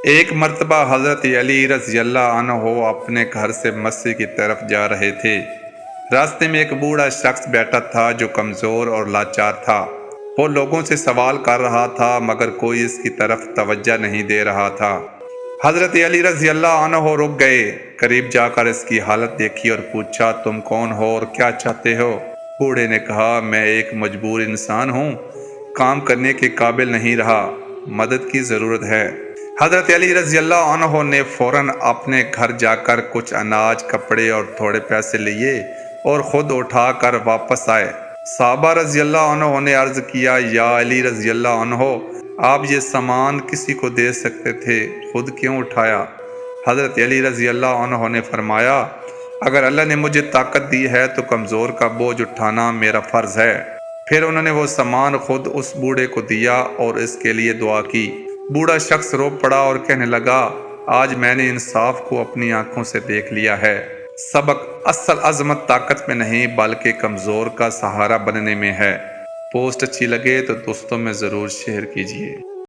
ایک مرتبہ حضرت علی رضی اللہ عنہ اپنے گھر سے مسجد کی طرف جا رہے تھے۔ راستے میں ایک بوڑھا شخص بیٹھا تھا جو کمزور اور لاچار تھا۔ وہ لوگوں سے سوال کر رہا تھا مگر کوئی اس کی طرف توجہ نہیں دے رہا تھا۔ حضرت علی رضی اللہ عنہ رک گئے، قریب جا کر اس کی حالت دیکھی اور پوچھا، تم کون ہو اور کیا چاہتے ہو؟ بوڑھے نے کہا، میں ایک مجبور انسان ہوں، کام کرنے کے قابل نہیں رہا، مدد کی ضرورت ہے۔ حضرت علی رضی اللہ عنہ نے فوراً اپنے گھر جا کر کچھ اناج، کپڑے اور تھوڑے پیسے لیے اور خود اٹھا کر واپس آئے۔ صحابہ رضی اللہ عنہ نے عرض کیا، یا علی رضی اللہ عنہ، آپ یہ سامان کسی کو دے سکتے تھے، خود کیوں اٹھایا؟ حضرت علی رضی اللہ عنہ نے فرمایا، اگر اللہ نے مجھے طاقت دی ہے تو کمزور کا بوجھ اٹھانا میرا فرض ہے۔ پھر انہوں نے وہ سامان خود اس بوڑھے کو دیا اور اس کے لیے دعا کی۔ بوڑھا شخص رو پڑا اور کہنے لگا، آج میں نے انصاف کو اپنی آنکھوں سے دیکھ لیا ہے۔ سبق اصل عظمت طاقت میں نہیں بلکہ کمزور کا سہارا بننے میں ہے۔ پوسٹ اچھی لگے تو دوستوں میں ضرور شیئر کیجیے۔